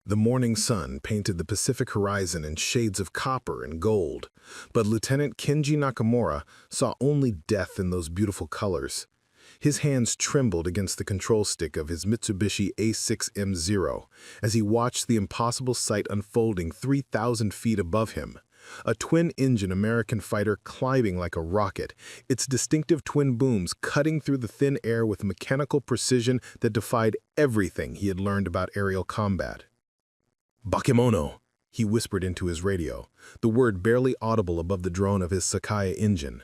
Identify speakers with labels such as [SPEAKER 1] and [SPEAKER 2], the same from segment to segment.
[SPEAKER 1] The morning sun painted the Pacific horizon in shades of copper and gold, but Lieutenant Kenji Nakamura saw only death in those beautiful colors. His hands trembled against the control stick of his Mitsubishi A6M0 as he watched the impossible sight unfolding 3,000 feet above him. A twin-engine American fighter climbing like a rocket, its distinctive twin booms cutting through the thin air with mechanical precision that defied everything he had learned about aerial combat. "Bakemono," he whispered into his radio, the word barely audible above the drone of his Sakaya engine.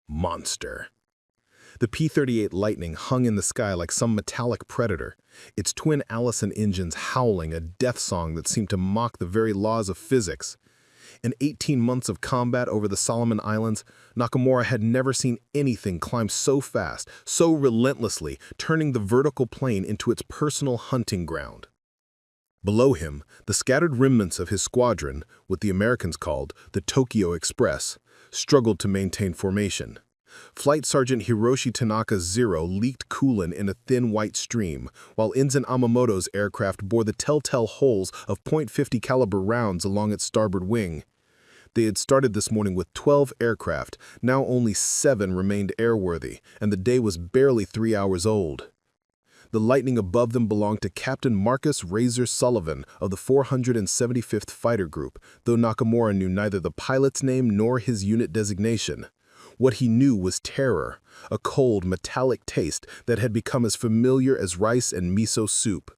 [SPEAKER 1] "Monster." The P-38 Lightning hung in the sky like some metallic predator, its twin Allison engines howling a death song that seemed to mock the very laws of physics. In 18 months of combat over the Solomon Islands, Nakamura had never seen anything climb so fast, so relentlessly, turning the vertical plane into its personal hunting ground. Below him, the scattered remnants of his squadron, what the Americans called the Tokyo Express, struggled to maintain formation. Flight Sergeant Hiroshi Tanaka's Zero leaked coolant in a thin white stream, while Ensign Amamoto's aircraft bore the telltale holes of .50 caliber rounds along its starboard wing. They had started this morning with 12 aircraft, now only 7 remained airworthy, and the day was barely 3 hours old. The Lightning above them belonged to Captain Marcus Razor Sullivan of the 475th Fighter Group, though Nakamura knew neither the pilot's name nor his unit designation. What he knew was terror, a cold, metallic taste that had become as familiar as rice and miso soup.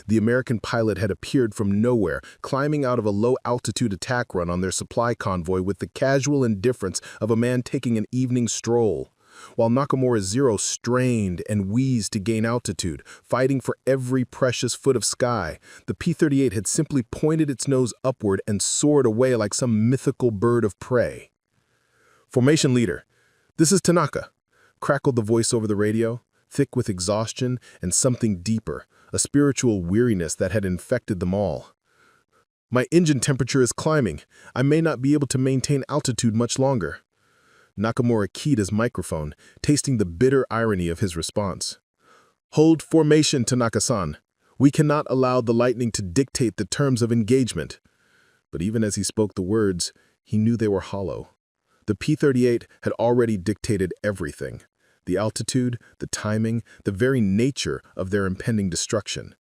[SPEAKER 1] The American pilot had appeared from nowhere, climbing out of a low-altitude attack run on their supply convoy with the casual indifference of a man taking an evening stroll. While Nakamura's Zero strained and wheezed to gain altitude, fighting for every precious foot of sky, the P-38 had simply pointed its nose upward and soared away like some mythical bird of prey. "Formation leader, this is Tanaka," crackled the voice over the radio, thick with exhaustion and something deeper, a spiritual weariness that had infected them all. "My engine temperature is climbing. I may not be able to maintain altitude much longer." Nakamura keyed his microphone, tasting the bitter irony of his response. "Hold formation, Tanaka-san. We cannot allow the Lightning to dictate the terms of engagement." But even as he spoke the words, he knew they were hollow. The P-38 had already dictated everything: the altitude, the timing, the very nature of their impending destruction.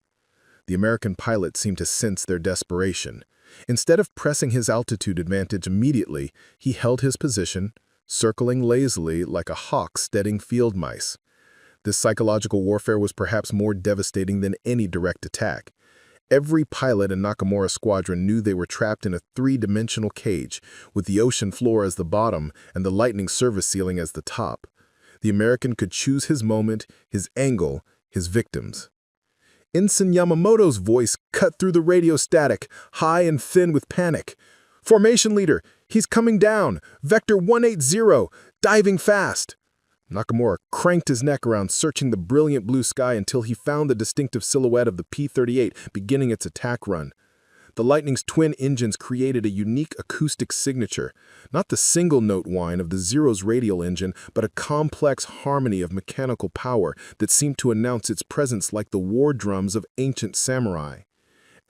[SPEAKER 1] The American pilot seemed to sense their desperation. Instead of pressing his altitude advantage immediately, he held his position, circling lazily like a hawk steadying field mice. This psychological warfare was perhaps more devastating than any direct attack. Every pilot in Nakamura's squadron knew they were trapped in a three-dimensional cage, with the ocean floor as the bottom and the Lightning service ceiling as the top. The American could choose his moment, his angle, his victims. Ensign Yamamoto's voice cut through the radio static, high and thin with panic. "Formation leader, he's coming down, vector 180, diving fast." Nakamura cranked his neck around, searching the brilliant blue sky until he found the distinctive silhouette of the P-38 beginning its attack run. The Lightning's twin engines created a unique acoustic signature, not the single-note whine of the Zero's radial engine, but a complex harmony of mechanical power that seemed to announce its presence like the war drums of ancient samurai.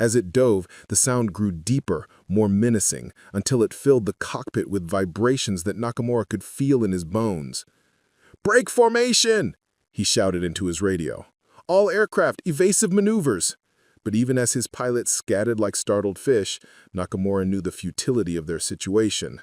[SPEAKER 1] As it dove, the sound grew deeper, more menacing, until it filled the cockpit with vibrations that Nakamura could feel in his bones. "Break formation!" he shouted into his radio. "All aircraft, evasive maneuvers!" But even as his pilots scattered like startled fish, Nakamura knew the futility of their situation.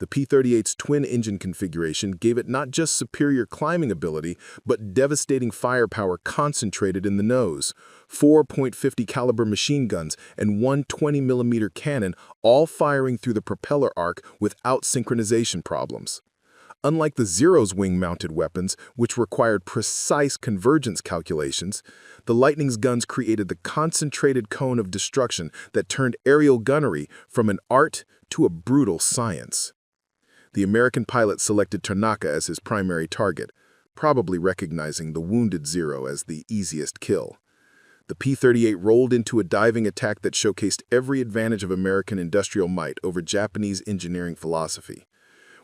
[SPEAKER 1] The P-38's twin-engine configuration gave it not just superior climbing ability, but devastating firepower concentrated in the nose. 4 .50 caliber machine guns and one 20mm cannon, all firing through the propeller arc without synchronization problems. Unlike the Zero's wing-mounted weapons, which required precise convergence calculations, the Lightning's guns created the concentrated cone of destruction that turned aerial gunnery from an art to a brutal science. The American pilot selected Tanaka as his primary target, probably recognizing the wounded Zero as the easiest kill. The P-38 rolled into a diving attack that showcased every advantage of American industrial might over Japanese engineering philosophy.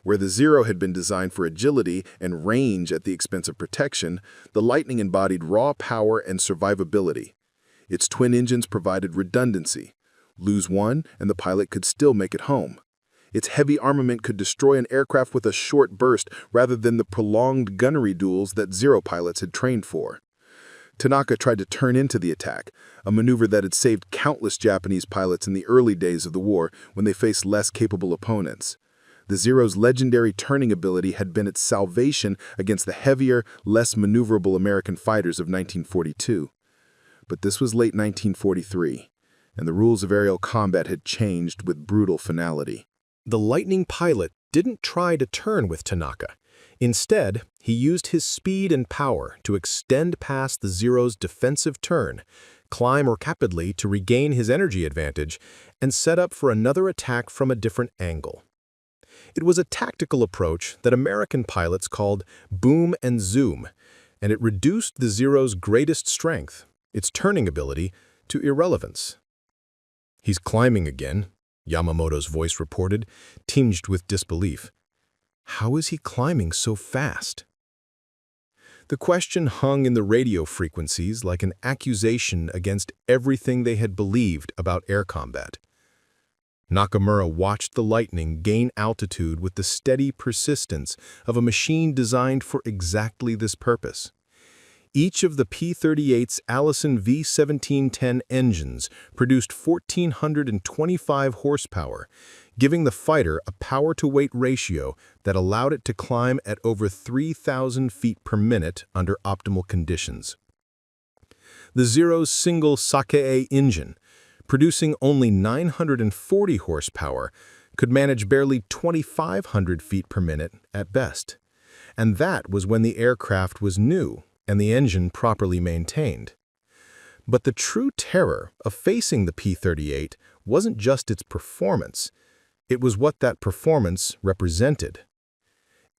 [SPEAKER 1] Where the Zero had been designed for agility and range at the expense of protection, the Lightning embodied raw power and survivability. Its twin engines provided redundancy. Lose one, and the pilot could still make it home. Its heavy armament could destroy an aircraft with a short burst rather than the prolonged gunnery duels that Zero pilots had trained for. Tanaka tried to turn into the attack, a maneuver that had saved countless Japanese pilots in the early days of the war when they faced less capable opponents. The Zero's legendary turning ability had been its salvation against the heavier, less maneuverable American fighters of 1942. But this was late 1943, and the rules of aerial combat had changed with brutal finality.
[SPEAKER 2] The Lightning pilot didn't try to turn with Tanaka. Instead, he used his speed and power to extend past the Zero's defensive turn, climb rapidly to regain his energy advantage, and set up for another attack from a different angle. It was a tactical approach that American pilots called boom and zoom, and it reduced the Zero's greatest strength, its turning ability, to irrelevance. "He's climbing again," Yamamoto's voice reported, tinged with disbelief. "How is he climbing so fast?" The question hung in the radio frequencies like an accusation against everything they had believed about air combat. Nakamura watched the Lightning gain altitude with the steady persistence of a machine designed for exactly this purpose. Each of the P-38's Allison V1710 engines produced 1,425 horsepower, giving the fighter a power-to-weight ratio that allowed it to climb at over 3,000 feet per minute under optimal conditions. The Zero's single Sakae engine, producing only 940 horsepower, could manage barely 2,500 feet per minute at best. And that was when the aircraft was new and the engine properly maintained. But the true terror of facing the P-38 wasn't just its performance. It was what that performance represented.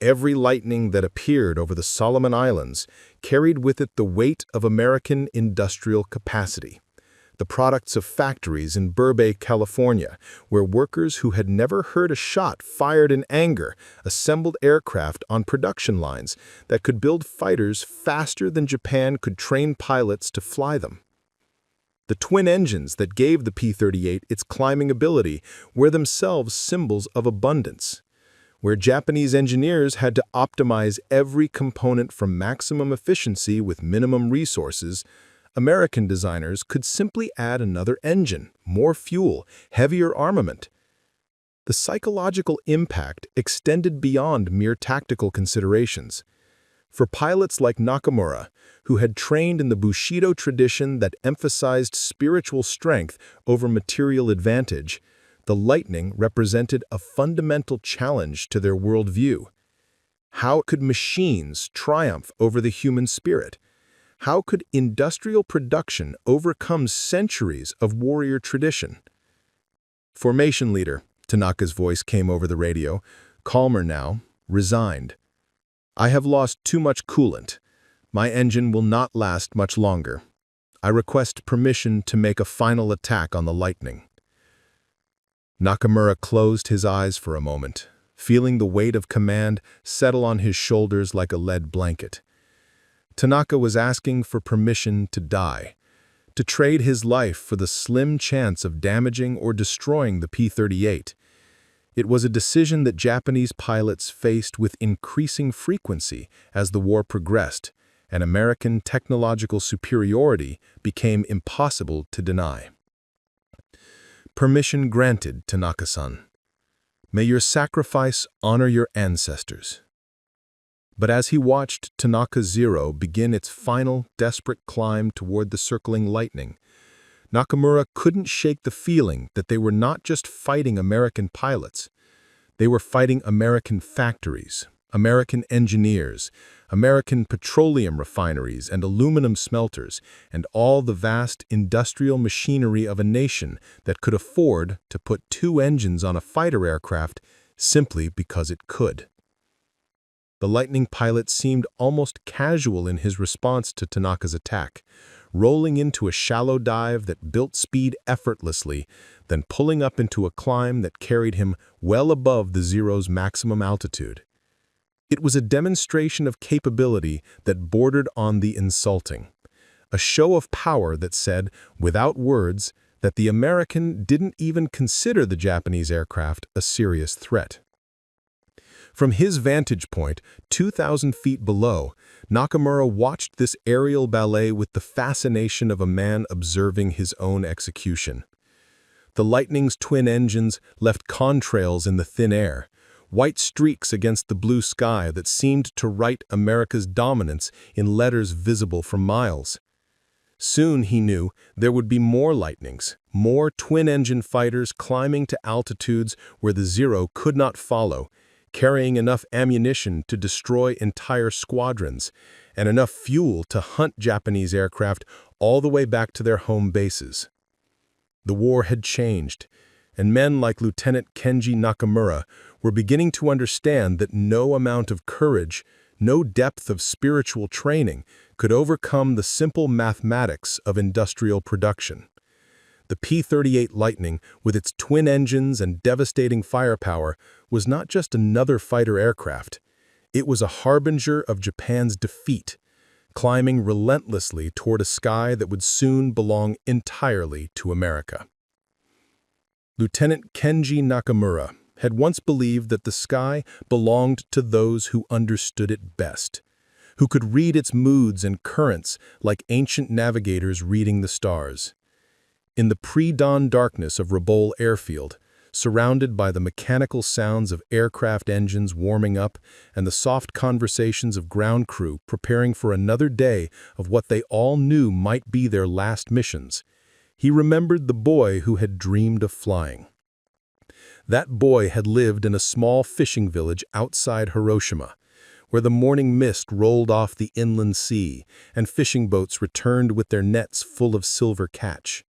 [SPEAKER 2] Every Lightning that appeared over the Solomon Islands carried with it the weight of American industrial capacity, the products of factories in Burbank, California, where workers who had never heard a shot fired in anger assembled aircraft on production lines that could build fighters faster than Japan could train pilots to fly them. The twin engines that gave the P-38 its climbing ability were themselves symbols of abundance. Where Japanese engineers had to optimize every component for maximum efficiency with minimum resources, American designers could simply add another engine, more fuel, heavier armament. The psychological impact extended beyond mere tactical considerations. For pilots like Nakamura, who had trained in the Bushido tradition that emphasized spiritual strength over material advantage, the Lightning represented a fundamental challenge to their worldview. How could machines triumph over the human spirit? How could industrial production overcome centuries of warrior tradition? "Formation leader," Tanaka's voice came over the radio, calmer now, resigned. "I have lost too much coolant. My engine will not last much longer. I request permission to make a final attack on the Lightning." Nakamura closed his eyes for a moment, feeling the weight of command settle on his shoulders like a lead blanket. Tanaka was asking for permission to die, to trade his life for the slim chance of damaging or destroying the P-38. It was a decision that Japanese pilots faced with increasing frequency as the war progressed, and American technological superiority became impossible to deny. "Permission granted, Tanaka-san. May your sacrifice honor your ancestors." But as he watched Tanaka Zero begin its final, desperate climb toward the circling Lightning, Nakamura couldn't shake the feeling that they were not just fighting American pilots. They were fighting American factories, American engineers, American petroleum refineries and aluminum smelters, and all the vast industrial machinery of a nation that could afford to put two engines on a fighter aircraft simply because it could. The Lightning pilot seemed almost casual in his response to Tanaka's attack, rolling into a shallow dive that built speed effortlessly, then pulling up into a climb that carried him well above the Zero's maximum altitude. It was a demonstration of capability that bordered on the insulting, a show of power that said, without words, that the American didn't even consider the Japanese aircraft a serious threat. From his vantage point, 2,000 feet below, Nakamura watched this aerial ballet with the fascination of a man observing his own execution. The Lightning's twin engines left contrails in the thin air, white streaks against the blue sky that seemed to write America's dominance in letters visible from miles. Soon, he knew, there would be more Lightnings, more twin-engine fighters climbing to altitudes where the Zero could not follow, carrying enough ammunition to destroy entire squadrons, and enough fuel to hunt Japanese aircraft all the way back to their home bases. The war had changed, and men like Lieutenant Kenji Nakamura were beginning to understand that no amount of courage, no depth of spiritual training could overcome the simple mathematics of industrial production. The P-38 Lightning, with its twin engines and devastating firepower, was not just another fighter aircraft. It was a harbinger of Japan's defeat, climbing relentlessly toward a sky that would soon belong entirely to America. Lieutenant Kenji Nakamura had once believed that the sky belonged to those who understood it best, who could read its moods and currents like ancient navigators reading the stars. In the pre-dawn darkness of Rabaul Airfield, surrounded by the mechanical sounds of aircraft engines warming up and the soft conversations of ground crew preparing for another day of what they all knew might be their last missions, he remembered the boy who had dreamed of flying. That boy had lived in a small fishing village outside Hiroshima, where the morning mist rolled off the inland sea and fishing boats returned with their nets full of silver catch.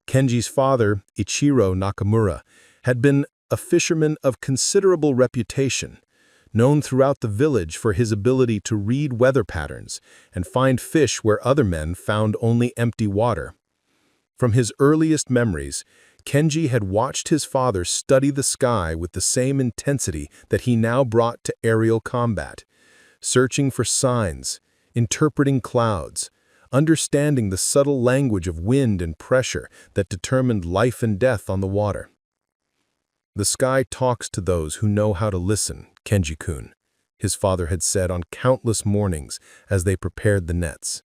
[SPEAKER 2] Kenji's father, Ichiro Nakamura, had been a fisherman of considerable reputation, known throughout the village for his ability to read weather patterns and find fish where other men found only empty water. From his earliest memories, Kenji had watched his father study the sky with the same intensity that he now brought to aerial combat, searching for signs, interpreting clouds, understanding the subtle language of wind and pressure that determined life and death on the water. "The sky talks to those who know how to listen, Kenji-kun," his father had said on countless mornings as they prepared the nets.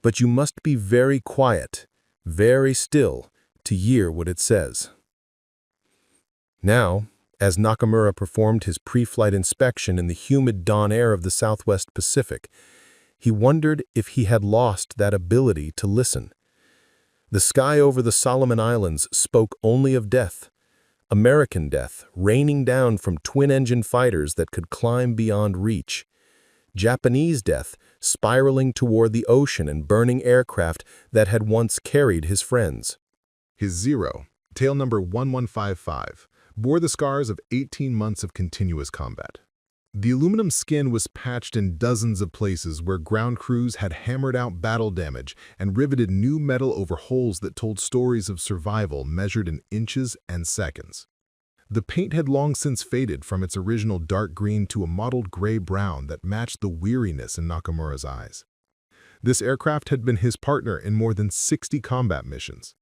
[SPEAKER 2] "But you must be very quiet, very still, to hear what it says." Now, as Nakamura performed his pre-flight inspection in the humid dawn air of the Southwest Pacific, he wondered if he had lost that ability to listen. The sky over the Solomon Islands spoke only of death, American death raining down from twin-engine fighters that could climb beyond reach, Japanese death spiraling toward the ocean and burning aircraft that had once carried his friends.
[SPEAKER 1] His Zero, tail number 1155, bore the scars of 18 months of continuous combat. The aluminum skin was patched in dozens of places where ground crews had hammered out battle damage and riveted new metal over holes that told stories of survival measured in inches and seconds. The paint had long since faded from its original dark green to a mottled gray-brown that matched the weariness in Nakamura's eyes. This aircraft had been his partner in more than 60 combat missions,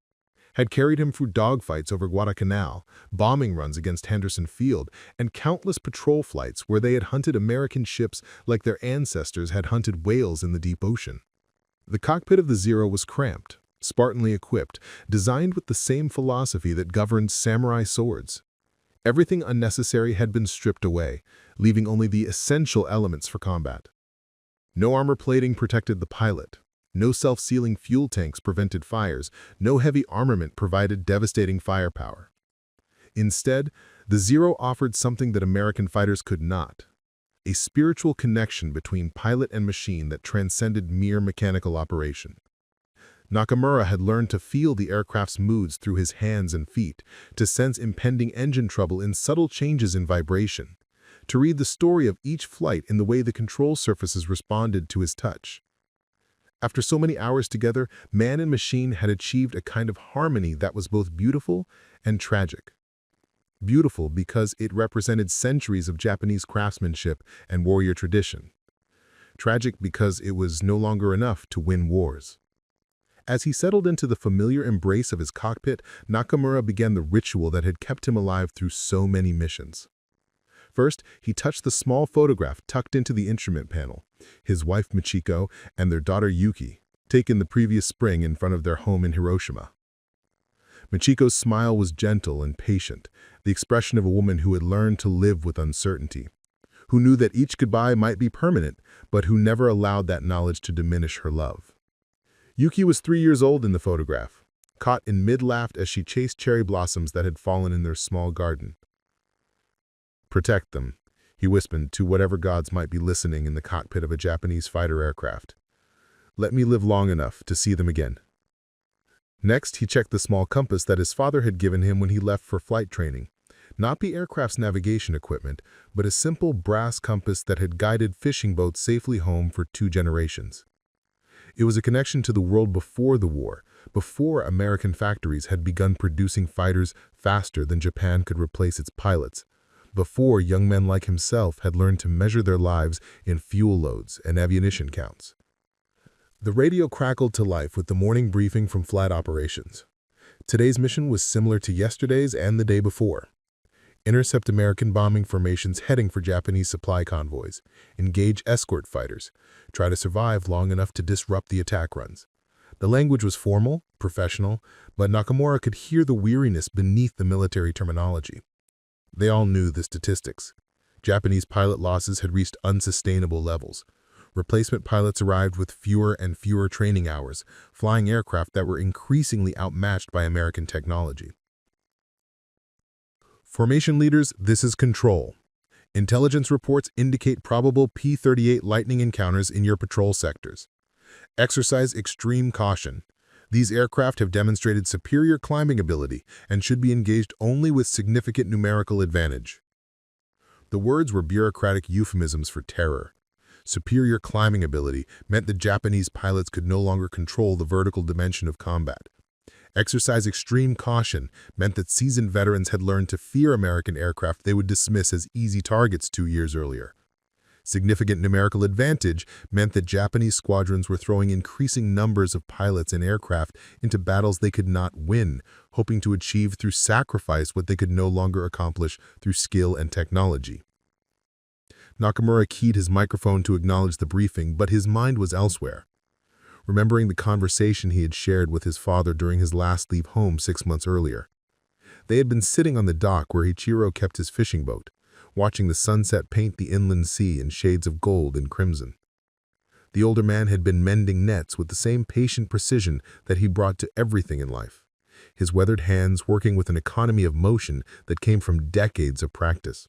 [SPEAKER 1] had carried him through dogfights over Guadalcanal, bombing runs against Henderson Field, and countless patrol flights where they had hunted American ships like their ancestors had hunted whales in the deep ocean. The cockpit of the Zero was cramped, Spartanly equipped, designed with the same philosophy that governed samurai swords. Everything unnecessary had been stripped away, leaving only the essential elements for combat. No armor plating protected the pilot. No self-sealing fuel tanks prevented fires, no heavy armament provided devastating firepower. Instead, the Zero offered something that American fighters could not: a spiritual connection between pilot and machine that transcended mere mechanical operation. Nakamura had learned to feel the aircraft's moods through his hands and feet, to sense impending engine trouble in subtle changes in vibration, to read the story of each flight in the way the control surfaces responded to his touch. After so many hours together, man and machine had achieved a kind of harmony that was both beautiful and tragic. Beautiful because it represented centuries of Japanese craftsmanship and warrior tradition. Tragic because it was no longer enough to win wars. As he settled into the familiar embrace of his cockpit, Nakamura began the ritual that had kept him alive through so many missions. First, he touched the small photograph tucked into the instrument panel, his wife Michiko and their daughter Yuki, taken the previous spring in front of their home in Hiroshima. Michiko's smile was gentle and patient, the expression of a woman who had learned to live with uncertainty, who knew that each goodbye might be permanent, but who never allowed that knowledge to diminish her love. Yuki was 3 years old in the photograph, caught in mid-laugh as she chased cherry blossoms that had fallen in their small garden. "Protect them," he whispered to whatever gods might be listening in the cockpit of a Japanese fighter aircraft. "Let me live long enough to see them again." Next, he checked the small compass that his father had given him when he left for flight training. Not the aircraft's navigation equipment, but a simple brass compass that had guided fishing boats safely home for 2 generations. It was a connection to the world before the war, before American factories had begun producing fighters faster than Japan could replace its pilots, before young men like himself had learned to measure their lives in fuel loads and ammunition counts. The radio crackled to life with the morning briefing from flight operations. Today's mission was similar to yesterday's and the day before. Intercept American bombing formations heading for Japanese supply convoys, engage escort fighters, try to survive long enough to disrupt the attack runs. The language was formal, professional, but Nakamura could hear the weariness beneath the military terminology. They all knew the statistics. Japanese pilot losses had reached unsustainable levels. Replacement pilots arrived with fewer and fewer training hours, flying aircraft that were increasingly outmatched by American technology. Formation leaders, this is control. Intelligence reports indicate probable P-38 Lightning encounters in your patrol sectors. Exercise extreme caution. These aircraft have demonstrated superior climbing ability and should be engaged only with significant numerical advantage. The words were bureaucratic euphemisms for terror. Superior climbing ability meant the Japanese pilots could no longer control the vertical dimension of combat. Exercise extreme caution meant that seasoned veterans had learned to fear American aircraft they would dismiss as easy targets 2 years earlier. Significant numerical advantage meant that Japanese squadrons were throwing increasing numbers of pilots and aircraft into battles they could not win, hoping to achieve through sacrifice what they could no longer accomplish through skill and technology. Nakamura keyed his microphone to acknowledge the briefing, but his mind was elsewhere. Remembering the conversation he had shared with his father during his last leave home 6 months earlier. They had been sitting on the dock where Ichiro kept his fishing boat, watching the sunset paint the inland sea in shades of gold and crimson. The older man had been mending nets with the same patient precision that he brought to everything in life, his weathered hands working with an economy of motion that came from decades of practice.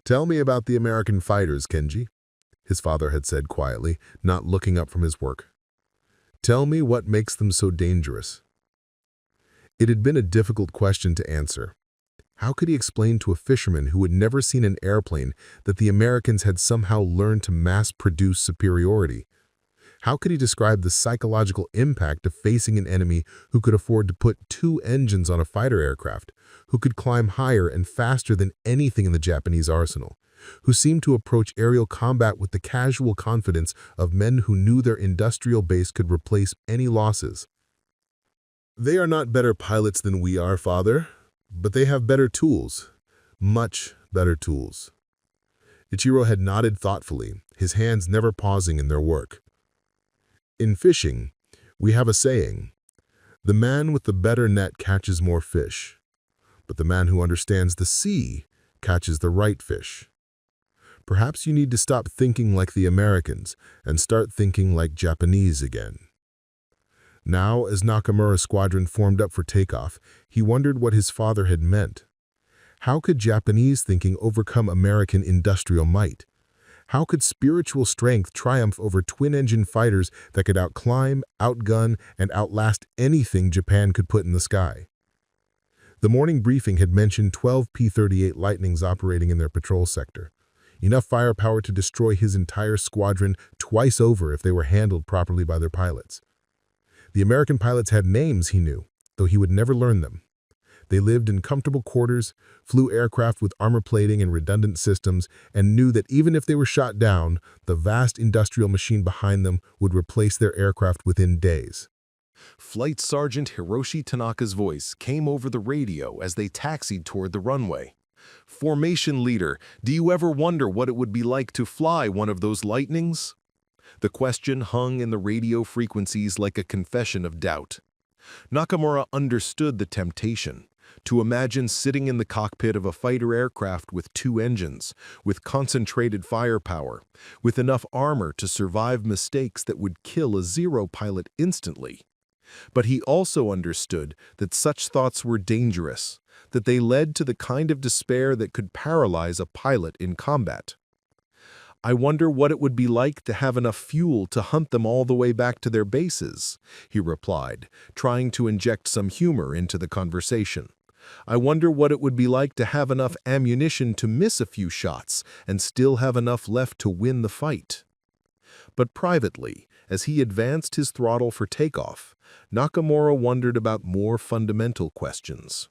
[SPEAKER 1] "Tell me about the American fighters, Kenji," his father had said quietly, not looking up from his work. "Tell me what makes them so dangerous." It had been a difficult question to answer. How could he explain to a fisherman who had never seen an airplane that the Americans had somehow learned to mass-produce superiority? How could he describe the psychological impact of facing an enemy who could afford to put 2 engines on a fighter aircraft, who could climb higher and faster than anything in the Japanese arsenal, who seemed to approach aerial combat with the casual confidence of men who knew their industrial base could replace any losses? "They are not better pilots than we are, father, but they have better tools, much better tools." Ichiro had nodded thoughtfully, his hands never pausing in their work. "In fishing, we have a saying, the man with the better net catches more fish, but the man who understands the sea catches the right fish. Perhaps you need to stop thinking like the Americans and start thinking like Japanese again." Now, as Nakamura's squadron formed up for takeoff, he wondered what his father had meant. How could Japanese thinking overcome American industrial might? How could spiritual strength triumph over twin-engine fighters that could outclimb, outgun, and outlast anything Japan could put in the sky? The morning briefing had mentioned 12 P-38 Lightnings operating in their patrol sector, enough firepower to destroy his entire squadron twice over if they were handled properly by their pilots. The American pilots had names he knew, though he would never learn them.
[SPEAKER 3] They lived in comfortable quarters, flew aircraft with armor plating and redundant systems, and knew that even if they were shot down, the vast industrial machine behind them would replace their aircraft within days.
[SPEAKER 1] Flight Sergeant Hiroshi Tanaka's voice came over the radio as they taxied toward the runway. "Formation leader, do you ever wonder what it would be like to fly one of those Lightnings?" The question hung in the radio frequencies like a confession of doubt. Nakamura understood the temptation to imagine sitting in the cockpit of a fighter aircraft with 2 engines, with concentrated firepower, with enough armor to survive mistakes that would kill a Zero pilot instantly. But he also understood that such thoughts were dangerous, that they led to the kind of despair that could paralyze a pilot in combat. "I wonder what it would be like to have enough fuel to hunt them all the way back to their bases," he replied, trying to inject some humor into the conversation. "I wonder what it would be like to have enough ammunition to miss a few shots and still have enough left to win the fight." But privately, as he advanced his throttle for takeoff, Nakamura wondered about more fundamental questions.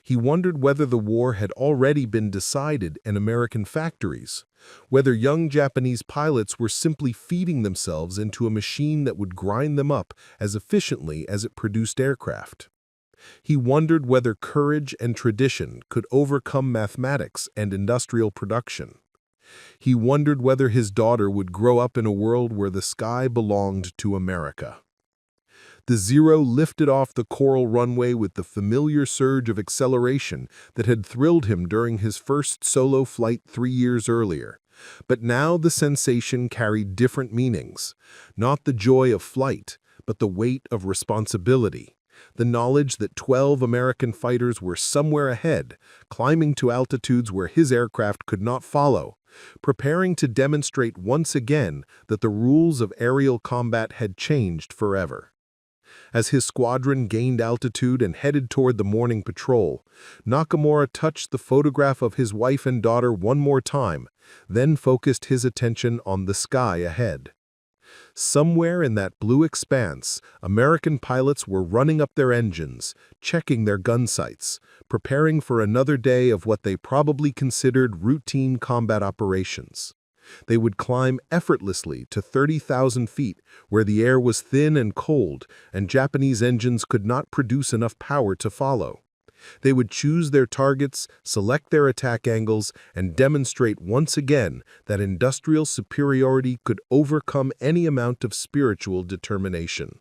[SPEAKER 1] He wondered whether the war had already been decided in American factories, whether young Japanese pilots were simply feeding themselves into a machine that would grind them up as efficiently as it produced aircraft. He wondered whether courage and tradition could overcome mathematics and industrial production. He wondered whether his daughter would grow up in a world where the sky belonged to America. The Zero lifted off the coral runway with the familiar surge of acceleration that had thrilled him during his first solo flight 3 years earlier. But now the sensation carried different meanings, not the joy of flight, but the weight of responsibility. The knowledge that 12 American fighters were somewhere ahead, climbing to altitudes where his aircraft could not follow, preparing to demonstrate once again that the rules of aerial combat had changed forever. As his squadron gained altitude and headed toward the morning patrol, Nakamura touched the photograph of his wife and daughter one more time, then focused his attention on the sky ahead. Somewhere in that blue expanse, American pilots were running up their engines, checking their gun sights, preparing for another day of what they probably considered routine combat operations. They would climb effortlessly to 30,000 feet, where the air was thin and cold, and Japanese engines could not produce enough power to follow. They would choose their targets, select their attack angles, and demonstrate once again that industrial superiority could overcome any amount of spiritual determination.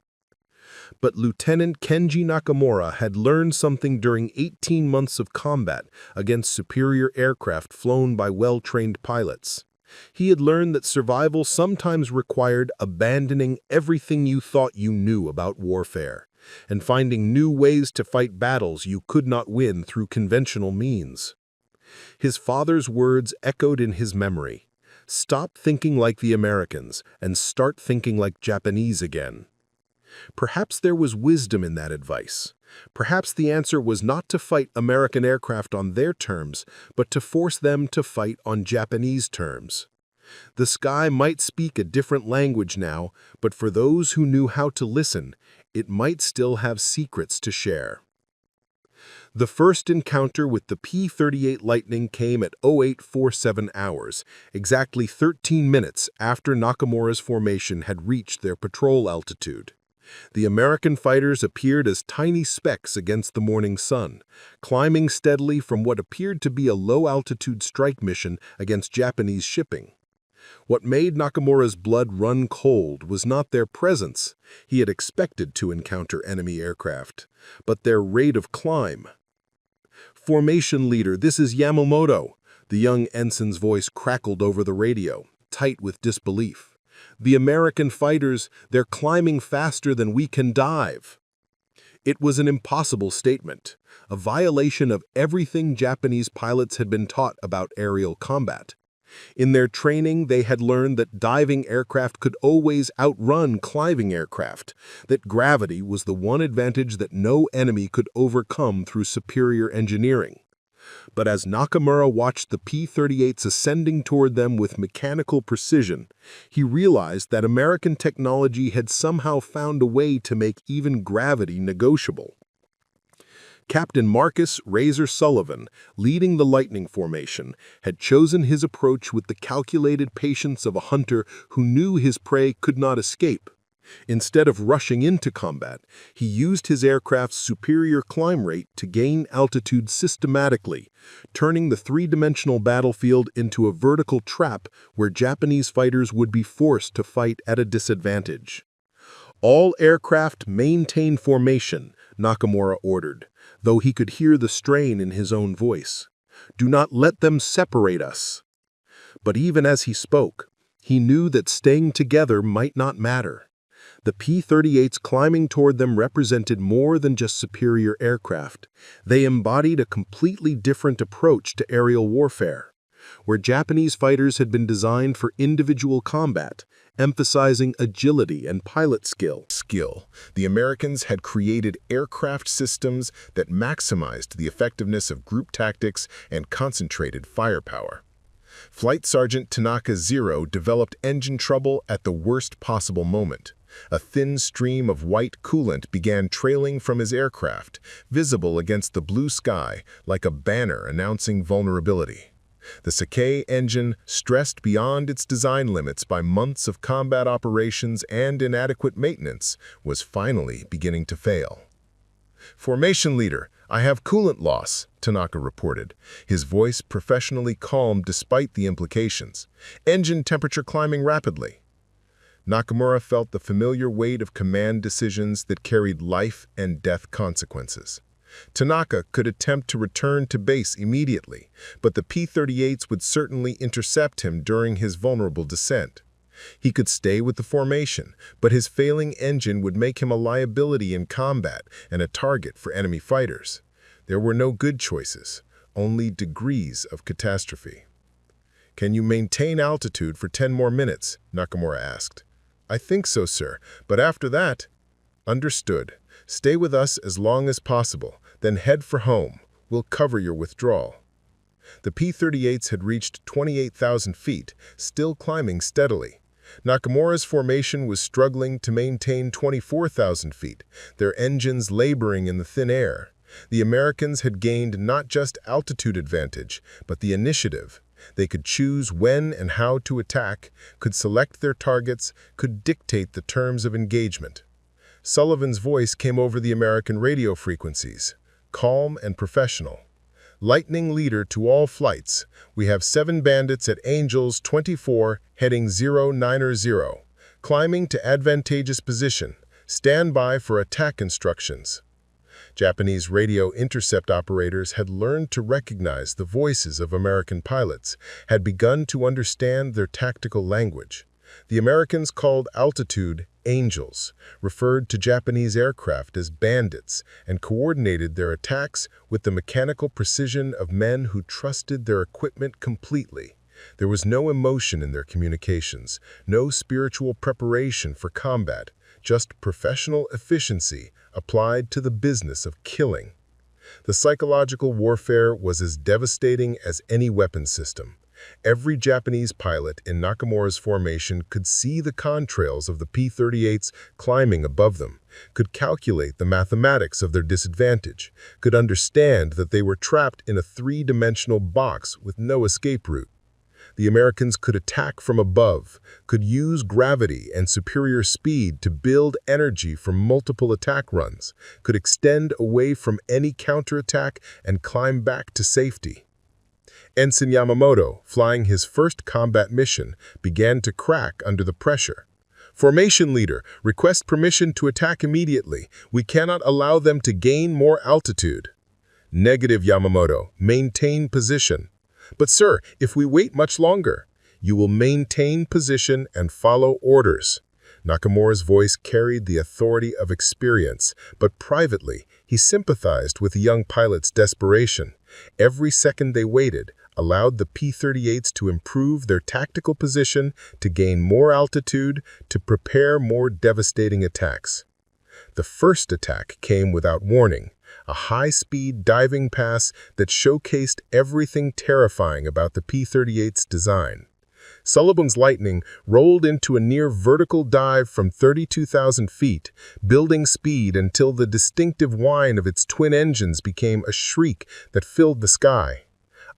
[SPEAKER 1] But Lieutenant Kenji Nakamura had learned something during 18 months of combat against superior aircraft flown by well-trained pilots. He had learned that survival sometimes required abandoning everything you thought you knew about warfare, and finding new ways to fight battles you could not win through conventional means. His father's words echoed in his memory. "Stop thinking like the Americans and start thinking like Japanese again." Perhaps there was wisdom in that advice. Perhaps the answer was not to fight American aircraft on their terms, but to force them to fight on Japanese terms. The sky might speak a different language now, but for those who knew how to listen, it might still have secrets to share. The first encounter with the P-38 Lightning came at 0847 hours, exactly 13 minutes after Nakamura's formation had reached their patrol altitude. The American fighters appeared as tiny specks against the morning sun, climbing steadily from what appeared to be a low-altitude strike mission against Japanese shipping. What made Nakamura's blood run cold was not their presence. He had expected to encounter enemy aircraft, but their rate of climb. "Formation leader, this is Yamamoto." The young ensign's voice crackled over the radio, tight with disbelief. "The American fighters, they're climbing faster than we can dive." It was an impossible statement, a violation of everything Japanese pilots had been taught about aerial combat. In their training, they had learned that diving aircraft could always outrun climbing aircraft, that gravity was the one advantage that no enemy could overcome through superior engineering. But as Nakamura watched the P-38s ascending toward them with mechanical precision, he realized that American technology had somehow found a way to make even gravity negotiable.
[SPEAKER 3] Captain Marcus Razor Sullivan, leading the lightning formation, had chosen his approach with the calculated patience of a hunter who knew his prey could not escape. Instead of rushing into combat, he used his aircraft's superior climb rate to gain altitude systematically, turning the three-dimensional battlefield into a vertical trap where Japanese fighters would be forced to fight at a disadvantage. "All aircraft maintain formation," Nakamura ordered, though he could hear the strain in his own voice. "Do not let them separate us." But even as he spoke, he knew that staying together might not matter. The P-38s climbing toward them represented more than just superior aircraft. They embodied a completely different approach to aerial warfare, where Japanese fighters had been designed for individual combat, emphasizing agility and pilot skill.
[SPEAKER 1] The Americans had created aircraft systems that maximized the effectiveness of group tactics and concentrated firepower. Flight Sergeant Tanaka Zero developed engine trouble at the worst possible moment. A thin stream of white coolant began trailing from his aircraft, visible against the blue sky like a banner announcing vulnerability. The Sakai engine, stressed beyond its design limits by months of combat operations and inadequate maintenance, was finally beginning to fail. "Formation leader, I have coolant loss," Tanaka reported, his voice professionally calm despite the implications. "Engine temperature climbing rapidly." Nakamura felt the familiar weight of command decisions that carried life and death consequences. Tanaka could attempt to return to base immediately, but the P-38s would certainly intercept him during his vulnerable descent. He could stay with the formation, but his failing engine would make him a liability in combat and a target for enemy fighters. There were no good choices, only degrees of catastrophe. "Can you maintain altitude for 10 more minutes?" Nakamura asked. "I think so, sir, but after that—" "Understood. Stay with us as long as possible, then head for home. We'll cover your withdrawal." The P-38s had reached 28,000 feet, still climbing steadily. Nakamura's formation was struggling to maintain 24,000 feet, their engines laboring in the thin air. The Americans had gained not just altitude advantage, but the initiative. They could choose when and how to attack, could select their targets, could dictate the terms of engagement. Sullivan's voice came over the American radio frequencies, calm and professional. "Lightning leader to all flights. We have 7 bandits at Angels 24 heading 090, climbing to advantageous position. Stand by for attack instructions." Japanese radio intercept operators had learned to recognize the voices of American pilots, had begun to understand their tactical language. The Americans called altitude Angels, referred to Japanese aircraft as bandits, and coordinated their attacks with the mechanical precision of men who trusted their equipment completely. There was no emotion in their communications, no spiritual preparation for combat, just professional efficiency applied to the business of killing. The psychological warfare was as devastating as any weapon system. Every Japanese pilot in Nakamura's formation could see the contrails of the P-38s climbing above them, could calculate the mathematics of their disadvantage, could understand that they were trapped in a three-dimensional box with no escape route. The Americans could attack from above, could use gravity and superior speed to build energy for multiple attack runs, could extend away from any counterattack and climb back to safety. Ensign Yamamoto, flying his first combat mission, began to crack under the pressure. "Formation leader, request permission to attack immediately. We cannot allow them to gain more altitude." "Negative, Yamamoto. Maintain position." "But sir, if we wait much longer." "You will maintain position and follow orders." Nakamura's voice carried the authority of experience, but privately, he sympathized with the young pilot's desperation. Every second they waited allowed the P-38s to improve their tactical position, to gain more altitude, to prepare more devastating attacks. The first attack came without warning, a high-speed diving pass that showcased everything terrifying about the P-38's design.
[SPEAKER 3] Sullivan's Lightning rolled into a near-vertical dive from 32,000 feet, building speed until the distinctive whine of its twin engines became a shriek that filled the sky.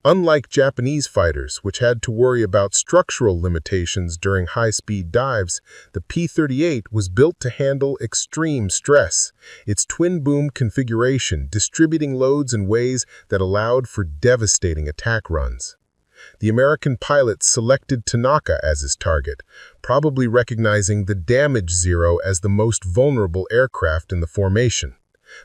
[SPEAKER 3] Unlike Japanese fighters, which had to worry about structural limitations during high-speed dives, the P-38 was built to handle extreme stress, its twin-boom configuration distributing loads in ways that allowed for devastating attack runs. The American pilot selected Tanaka as his target, probably recognizing the damage zero as the most vulnerable aircraft in the formation.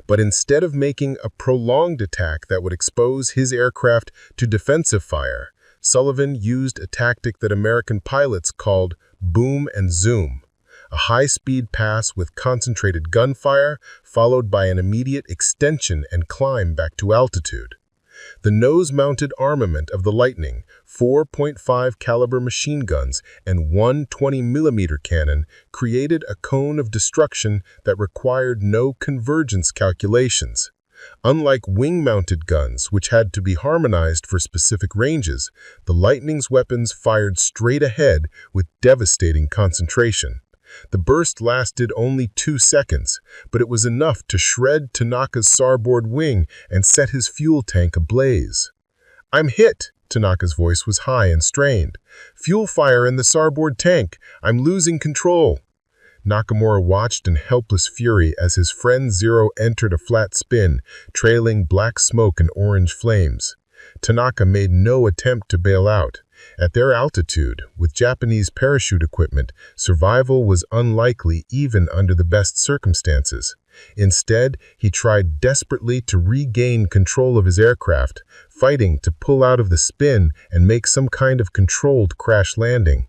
[SPEAKER 3] But instead of making a prolonged attack that would expose his aircraft to defensive fire, Sullivan used a tactic that American pilots called boom and zoom, a high-speed pass with concentrated gunfire followed by an immediate extension and climb back to altitude. The nose-mounted armament of the Lightning, 4.5 caliber machine guns and one 20mm cannon, created a cone of destruction that required no convergence calculations. Unlike wing-mounted guns, which had to be harmonized for specific ranges, the Lightning's weapons fired straight ahead with devastating concentration. The burst lasted only 2 seconds, but it was enough to shred Tanaka's starboard wing and set his fuel tank ablaze. "I'm hit!" Tanaka's voice was high and strained. "Fuel fire in the starboard tank! I'm losing control!" Nakamura watched in helpless fury as his friend Zero entered a flat spin, trailing black smoke and orange flames. Tanaka made no attempt to bail out. At their altitude, with Japanese parachute equipment, survival was unlikely even under the best circumstances. Instead, he tried desperately to regain control of his aircraft, fighting to pull out of the spin and make some kind of controlled crash landing.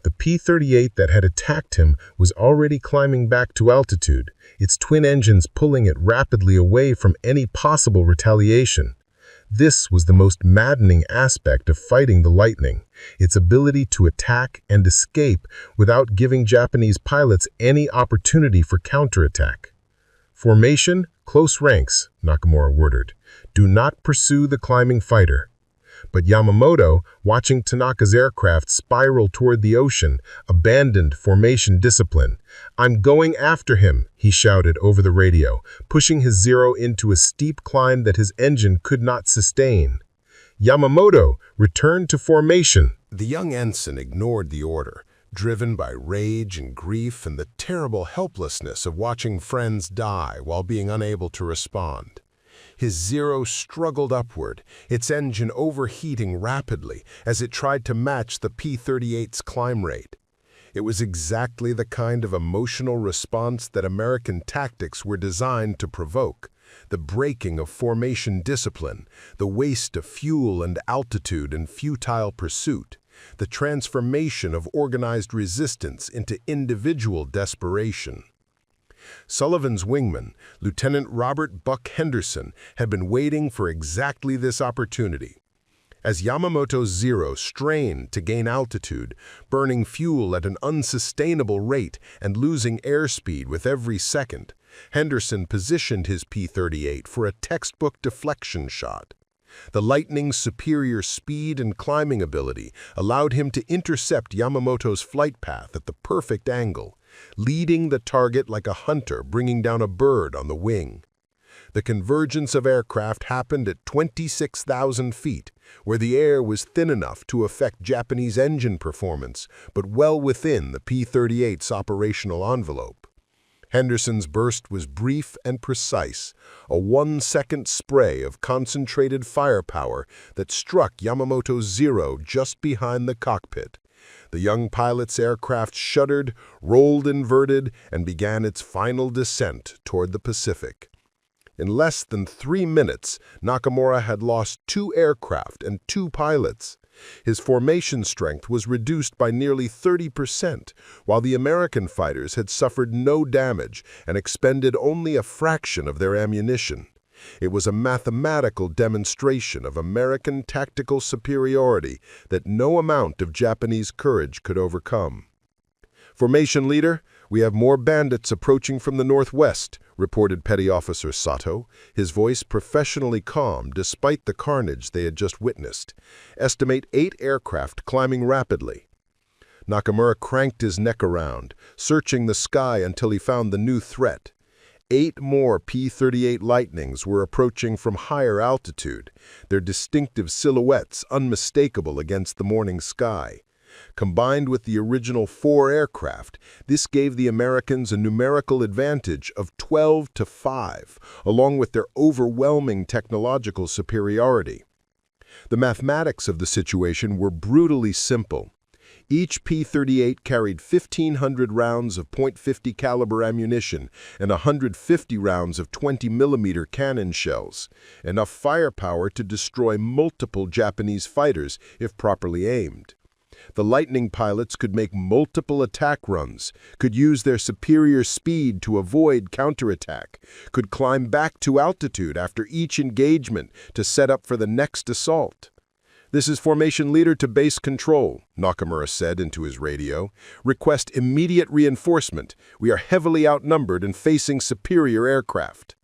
[SPEAKER 3] The P-38 that had attacked him was already climbing back to altitude, its twin engines pulling it rapidly away from any possible retaliation. This was the most maddening aspect of fighting the Lightning, its ability to attack and escape without giving Japanese pilots any opportunity for counterattack. "Formation, close ranks," Nakamura ordered. "Do not pursue the climbing fighter." But Yamamoto, watching Tanaka's aircraft spiral toward the ocean, abandoned formation discipline. "I'm going after him," he shouted over the radio, pushing his Zero into a steep climb that his engine could not sustain. "Yamamoto, return to formation."
[SPEAKER 1] The young ensign ignored the order, driven by rage and grief and the terrible helplessness of watching friends die while being unable to respond. His Zero struggled upward, its engine overheating rapidly as it tried to match the P-38's climb rate. It was exactly the kind of emotional response that American tactics were designed to provoke: the breaking of formation discipline, the waste of fuel and altitude in futile pursuit, the transformation of organized resistance into individual desperation. Sullivan's wingman, Lieutenant Robert "Buck" Henderson, had been waiting for exactly this opportunity. As Yamamoto's Zero strained to gain altitude, burning fuel at an unsustainable rate and losing airspeed with every second, Henderson positioned his P-38 for a textbook deflection shot. The Lightning's superior speed and climbing ability allowed him to intercept Yamamoto's flight path at the perfect angle, leading the target like a hunter bringing down a bird on the wing. The convergence of aircraft happened at 26,000 feet, where the air was thin enough to affect Japanese engine performance, but well within the P-38's operational envelope. Henderson's burst was brief and precise, a 1-second spray of concentrated firepower that struck Yamamoto's Zero just behind the cockpit. The young pilot's aircraft shuddered, rolled inverted, and began its final descent toward the Pacific. In less than 3 minutes, Nakamura had lost 2 aircraft and 2 pilots. His formation strength was reduced by nearly 30%, while the American fighters had suffered no damage and expended only a fraction of their ammunition. It was a mathematical demonstration of American tactical superiority that no amount of Japanese courage could overcome. "Formation leader, we have more bandits approaching from the northwest," reported Petty Officer Sato, his voice professionally calm despite the carnage they had just witnessed. "Estimate 8 aircraft climbing rapidly."
[SPEAKER 2] Nakamura cranked his neck around, searching the sky until he found the new threat. 8 more P-38 Lightnings were approaching from higher altitude, their distinctive silhouettes unmistakable against the morning sky. Combined with the original 4 aircraft, this gave the Americans a numerical advantage of 12-5, along with their overwhelming technological superiority. The mathematics of the situation were brutally simple. Each P-38 carried 1,500 rounds of .50 caliber ammunition and 150 rounds of 20mm cannon shells, enough firepower to destroy multiple Japanese fighters if properly aimed. The Lightning pilots could make multiple attack runs, could use their superior speed to avoid counterattack, could climb back to altitude after each engagement to set up for the next assault. "This is Formation Leader to Base Control," Nakamura said into his radio. "Request immediate reinforcement. We are heavily outnumbered and facing superior aircraft."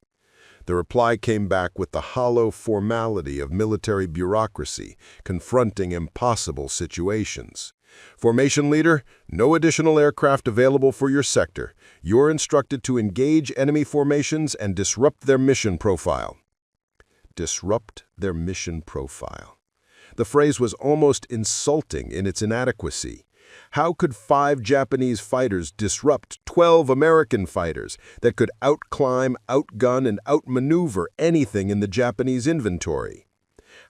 [SPEAKER 2] The reply came back with the hollow formality of military bureaucracy confronting impossible situations. "Formation Leader, no additional aircraft available for your sector. You're instructed to engage enemy formations and disrupt their mission profile." Disrupt their mission profile. The phrase was almost insulting in its inadequacy. How could 5 Japanese fighters disrupt 12 American fighters that could outclimb, outgun, and outmaneuver anything in the Japanese inventory?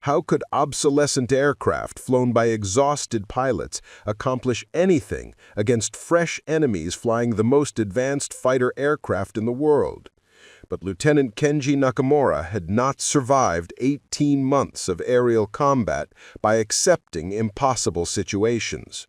[SPEAKER 2] How could obsolescent aircraft flown by exhausted pilots accomplish anything against fresh enemies flying the most advanced fighter aircraft in the world? But Lieutenant Kenji Nakamura had not survived 18 months of aerial combat by accepting impossible situations.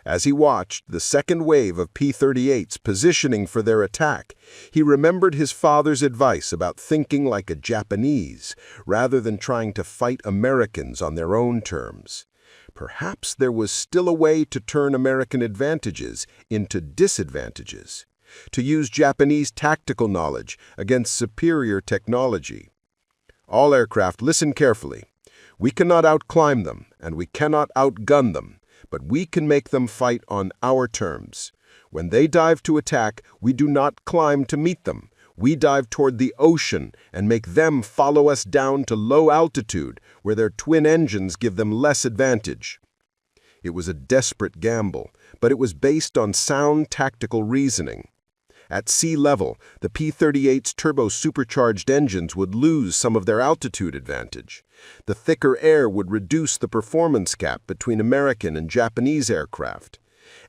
[SPEAKER 2] As he watched the second wave of P-38s positioning for their attack, he remembered his father's advice about thinking like a Japanese, rather than trying to fight Americans on their own terms. Perhaps there was still a way to turn American advantages into disadvantages, to use Japanese tactical knowledge against superior technology. "All aircraft, listen carefully. We cannot outclimb them, and we cannot outgun them, but we can make them fight on our terms. When they dive to attack, we do not climb to meet them. We dive toward the ocean and make them follow us down to low altitude, where their twin engines give them less advantage." It was a desperate gamble, but it was based on sound tactical reasoning. At sea level, the P-38's turbo-supercharged engines would lose some of their altitude advantage. The thicker air would reduce the performance gap between American and Japanese aircraft.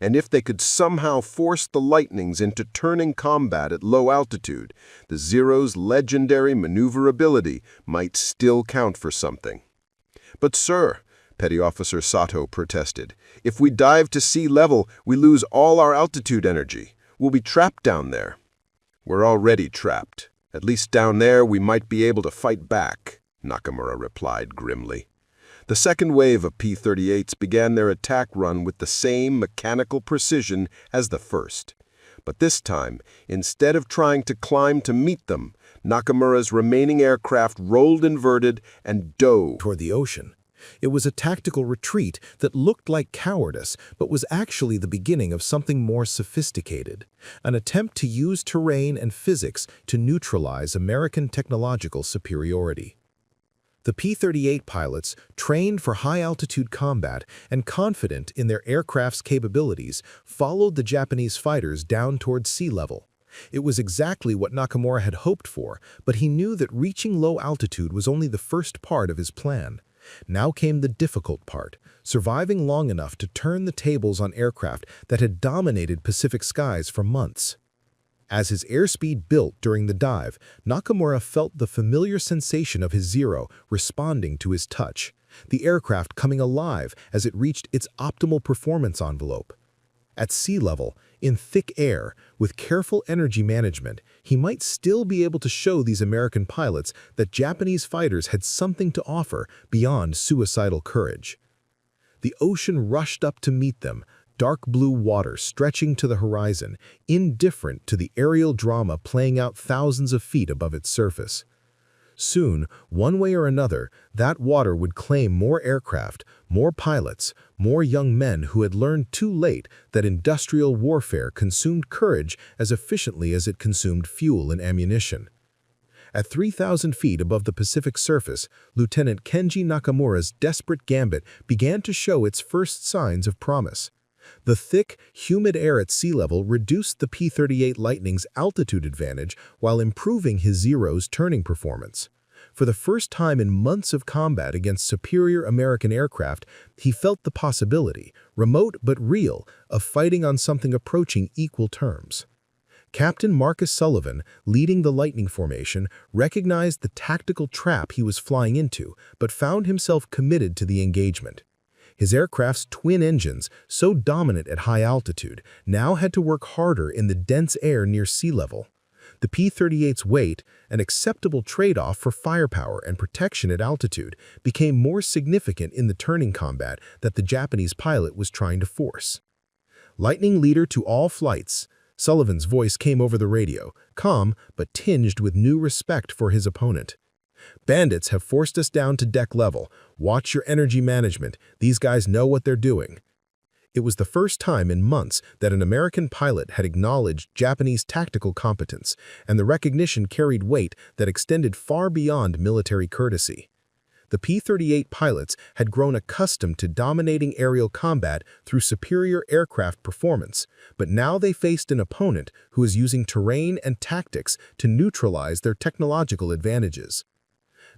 [SPEAKER 2] And if they could somehow force the Lightnings into turning combat at low altitude, the Zero's legendary maneuverability might still count for something. "But sir," Petty Officer Sato protested, "if we dive to sea level, we lose all our altitude energy. We'll be trapped down there." "We're already trapped. At least down there we might be able to fight back," Nakamura replied grimly. The second wave of P-38s began their attack run with the same mechanical precision as the first. But this time, instead of trying to climb to meet them, Nakamura's remaining aircraft rolled inverted and dove
[SPEAKER 1] toward the ocean. It was a tactical retreat that looked like cowardice, but was actually the beginning of something more sophisticated, an attempt to use terrain and physics to neutralize American technological superiority. The P-38 pilots, trained for high-altitude combat and confident in their aircraft's capabilities, followed the Japanese fighters down toward sea level. It was exactly what Nakamura had hoped for, but he knew that reaching low altitude was only the first part of his plan. Now came the difficult part, surviving long enough to turn the tables on aircraft that had dominated Pacific skies for months. As his airspeed built during the dive, Nakamura felt the familiar sensation of his Zero responding to his touch, the aircraft coming alive as it reached its optimal performance envelope. At sea level, in thick air, with careful energy management, he might still be able to show these American pilots that Japanese fighters had something to offer beyond suicidal courage. The ocean rushed up to meet them, dark blue water stretching to the horizon, indifferent to the aerial drama playing out thousands of feet above its surface.
[SPEAKER 2] Soon, one way or another, that water would claim more aircraft, more pilots, more young men who had learned too late that industrial warfare consumed courage as efficiently as it consumed fuel and ammunition. At 3,000 feet above the Pacific surface, Lieutenant Kenji Nakamura's desperate gambit began to show its first signs of promise. The thick, humid air at sea level reduced the P-38 Lightning's altitude advantage while improving his Zero's turning performance. For the first time in months of combat against superior American aircraft, he felt the possibility, remote but real, of fighting on something approaching equal terms. Captain Marcus Sullivan, leading the Lightning formation, recognized the tactical trap he was flying into, but found himself committed to the engagement. His aircraft's twin engines, so dominant at high altitude, now had to work harder in the dense air near sea level. The P-38's weight, an acceptable trade-off for firepower and protection at altitude, became more significant in the turning combat that the Japanese pilot was trying to force. Lightning leader to all flights, Sullivan's voice came over the radio, calm but tinged with new respect for his opponent. Bandits have forced us down to deck level. Watch your energy management. These guys know what they're doing. It was the first time in months that an American pilot had acknowledged Japanese tactical competence, and the recognition carried weight that extended far beyond military courtesy. The P-38 pilots had grown accustomed to dominating aerial combat through superior aircraft performance, but now they faced an opponent who was using terrain and tactics to neutralize their technological advantages.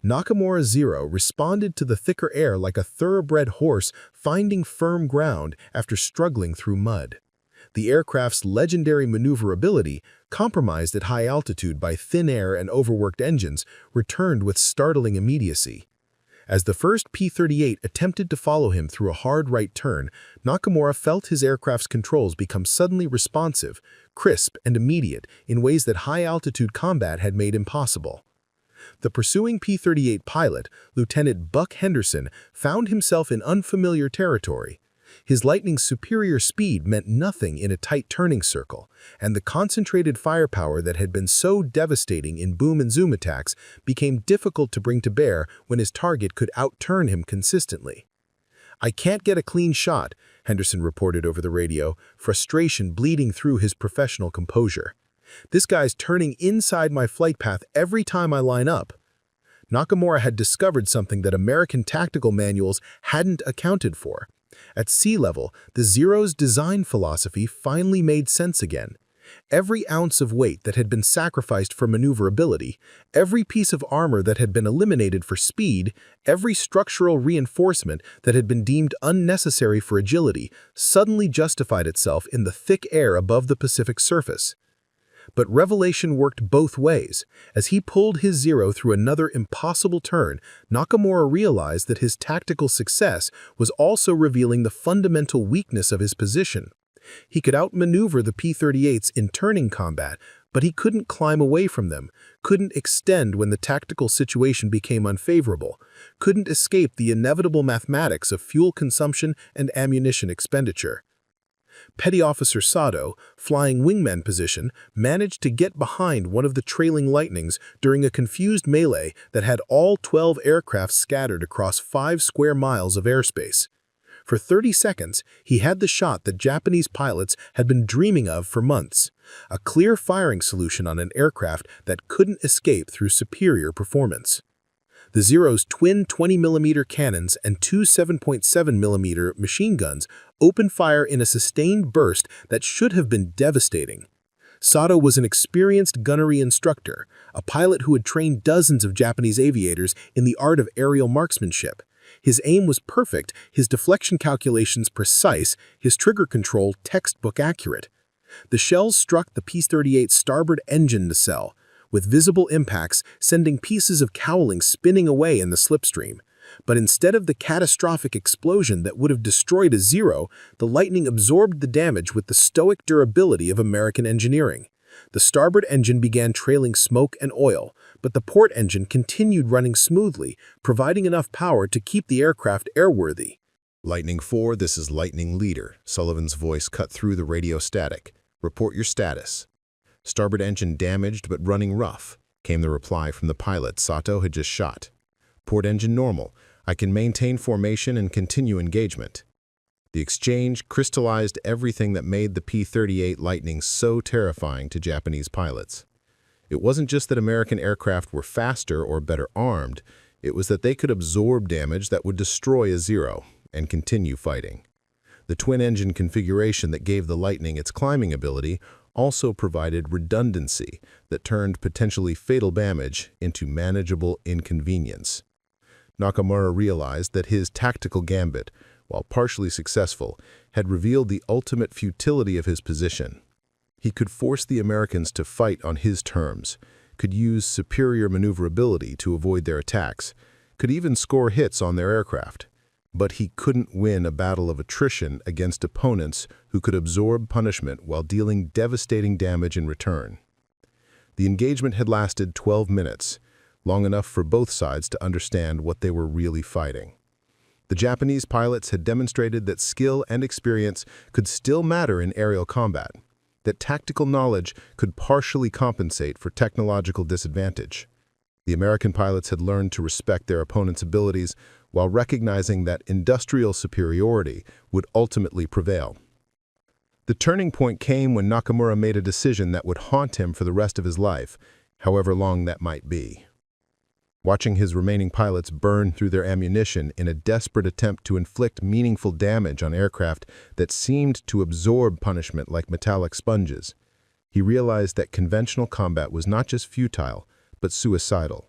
[SPEAKER 2] Nakamura Zero responded to the thicker air like a thoroughbred horse finding firm ground after struggling through mud. The aircraft's legendary maneuverability, compromised at high altitude by thin air and overworked engines, returned with startling immediacy. As the first P-38 attempted to follow him through a hard right turn, Nakamura felt his aircraft's controls become suddenly responsive, crisp, and immediate in ways that high-altitude combat had made impossible. The pursuing P-38 pilot, Lieutenant Buck Henderson, found himself in unfamiliar territory. His Lightning's superior speed meant nothing in a tight turning circle, and the concentrated firepower that had been so devastating in boom and zoom attacks became difficult to bring to bear when his target could outturn him consistently. "I can't get a clean shot," Henderson reported over the radio, frustration bleeding through his professional composure. "This guy's turning inside my flight path every time I line up." Nakamura had discovered something that American tactical manuals hadn't accounted for. At sea level, the Zero's design philosophy finally made sense again. Every ounce of weight that had been sacrificed for maneuverability, every piece of armor that had been eliminated for speed, every structural reinforcement that had been deemed unnecessary for agility, suddenly justified itself in the thick air above the Pacific surface. But revelation worked both ways. As he pulled his Zero through another impossible turn, Nakamura realized that his tactical success was also revealing the fundamental weakness of his position. He could outmaneuver the P-38s in turning combat, but he couldn't climb away from them, couldn't extend when the tactical situation became unfavorable, couldn't escape the inevitable mathematics of fuel consumption and ammunition expenditure. Petty Officer Sato, flying wingman position, managed to get behind one of the trailing Lightnings during a confused melee that had all 12 aircraft scattered across 5 square miles of airspace. For 30 seconds, he had the shot that Japanese pilots had been dreaming of for months, a clear firing solution on an aircraft that couldn't escape through superior performance. The Zero's twin 20mm cannons and two 7.7mm machine guns opened fire in a sustained burst that should have been devastating. Sato was an experienced gunnery instructor, a pilot who had trained dozens of Japanese aviators in the art of aerial marksmanship. His aim was perfect, his deflection calculations precise, his trigger control textbook accurate. The shells struck the P-38's starboard engine nacelle, with visible impacts sending pieces of cowling spinning away in the slipstream. But instead of the catastrophic explosion that would have destroyed a Zero, the Lightning absorbed the damage with the stoic durability of American engineering. The starboard engine began trailing smoke and oil, but the port engine continued running smoothly, providing enough power to keep the aircraft airworthy.
[SPEAKER 1] Lightning 4, this is Lightning Leader. Sullivan's voice cut through the radio static. Report your status. Starboard engine damaged but running rough.
[SPEAKER 2] came the reply from the pilot Sato had just shot. "Port engine normal. I can maintain formation and continue engagement." The exchange crystallized everything that made the P-38 Lightning so terrifying to Japanese pilots. It wasn't just that American aircraft were faster or better armed, it was that they could absorb damage that would destroy a Zero and continue fighting. The twin-engine configuration that gave the Lightning its climbing ability also provided redundancy that turned potentially fatal damage into manageable inconvenience. Nakamura realized that his tactical gambit, while partially successful, had revealed the ultimate futility of his position. He could force the Americans to fight on his terms, could use superior maneuverability to avoid their attacks, could even score hits on their aircraft. But he couldn't win a battle of attrition against opponents who could absorb punishment while dealing devastating damage in return. The engagement had lasted 12 minutes, long enough for both sides to understand what they were really fighting. The Japanese pilots had demonstrated that skill and experience could still matter in aerial combat, that tactical knowledge could partially compensate for technological disadvantage. The American pilots had learned to respect their opponent's abilities while recognizing that industrial superiority would ultimately prevail. The turning point came when Nakamura made a decision that would haunt him for the rest of his life, however long that might be. Watching his remaining pilots burn through their ammunition in a desperate attempt to inflict meaningful damage on aircraft that seemed to absorb punishment like metallic sponges, he realized that conventional combat was not just futile, but suicidal.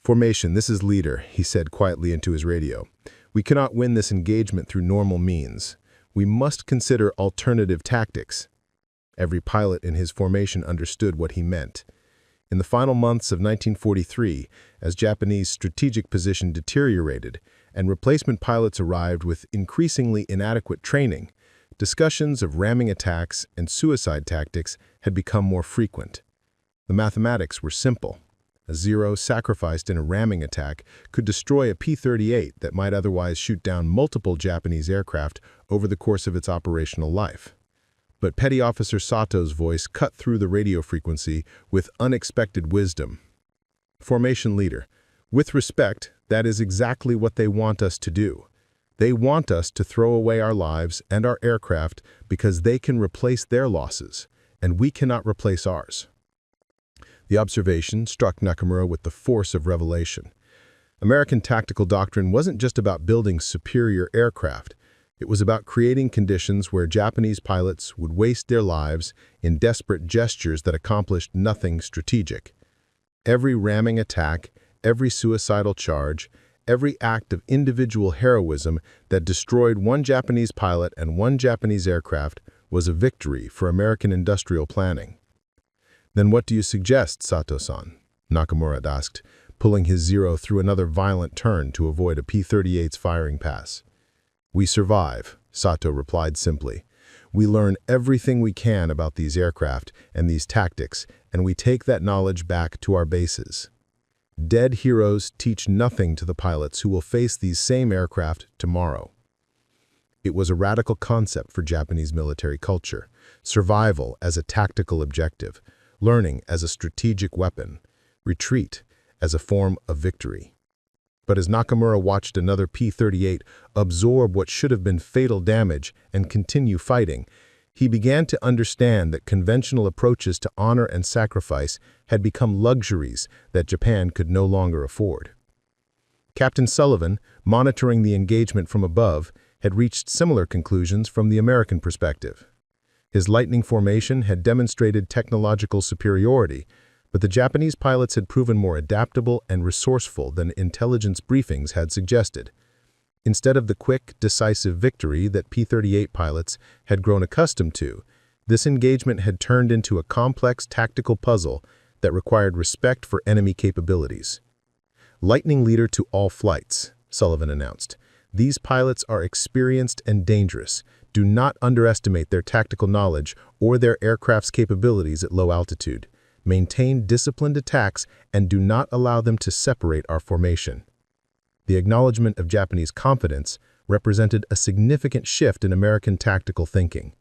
[SPEAKER 2] "Formation, this is leader," he said quietly into his radio. "We cannot win this engagement through normal means. We must consider alternative tactics." Every pilot in his formation understood what he meant. In the final months of 1943, as Japanese strategic position deteriorated and replacement pilots arrived with increasingly inadequate training, discussions of ramming attacks and suicide tactics had become more frequent. The mathematics were simple. A Zero sacrificed in a ramming attack could destroy a P-38 that might otherwise shoot down multiple Japanese aircraft over the course of its operational life. But Petty Officer Sato's voice cut through the radio frequency with unexpected wisdom. "Formation leader, with respect, that is exactly what they want us to do. They want us to throw away our lives and our aircraft because they can replace their losses, and we cannot replace ours." The observation struck Nakamura with the force of revelation. American tactical doctrine wasn't just about building superior aircraft. It was about creating conditions where Japanese pilots would waste their lives in desperate gestures that accomplished nothing strategic. Every ramming attack, every suicidal charge, every act of individual heroism that destroyed one Japanese pilot and one Japanese aircraft was a victory for American industrial planning. "Then what do you suggest, Sato-san?" Nakamura asked, pulling his Zero through another violent turn to avoid a P-38's firing pass. "We survive," Sato replied simply. "We learn everything we can about these aircraft and these tactics, and we take that knowledge back to our bases. Dead heroes teach nothing to the pilots who will face these same aircraft tomorrow." It was a radical concept for Japanese military culture: survival as a tactical objective, learning as a strategic weapon, retreat as a form of victory. But as Nakamura watched another P-38 absorb what should have been fatal damage and continue fighting, he began to understand that conventional approaches to honor and sacrifice had become luxuries that Japan could no longer afford. Captain Sullivan, monitoring the engagement from above, had reached similar conclusions from the American perspective. His Lightning formation had demonstrated technological superiority, but the Japanese pilots had proven more adaptable and resourceful than intelligence briefings had suggested. Instead of the quick, decisive victory that P-38 pilots had grown accustomed to, this engagement had turned into a complex tactical puzzle that required respect for enemy capabilities. "Lightning leader to all flights," Sullivan announced. "These pilots are experienced and dangerous. Do not underestimate their tactical knowledge or their aircraft's capabilities at low altitude. Maintain disciplined attacks and do not allow them to separate our formation." The acknowledgement of Japanese confidence represented a significant shift in American tactical thinking.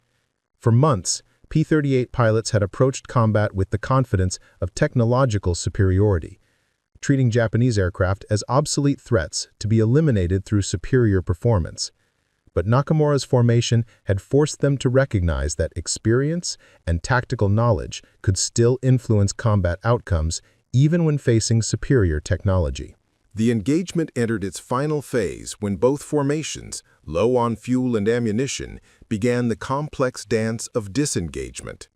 [SPEAKER 2] For months, P-38 pilots had approached combat with the confidence of technological superiority, treating Japanese aircraft as obsolete threats to be eliminated through superior performance. But Nakamura's formation had forced them to recognize that experience and tactical knowledge could still influence combat outcomes even when facing superior technology.
[SPEAKER 1] The engagement entered its final phase when both formations, low on fuel and ammunition, began the complex dance of disengagement.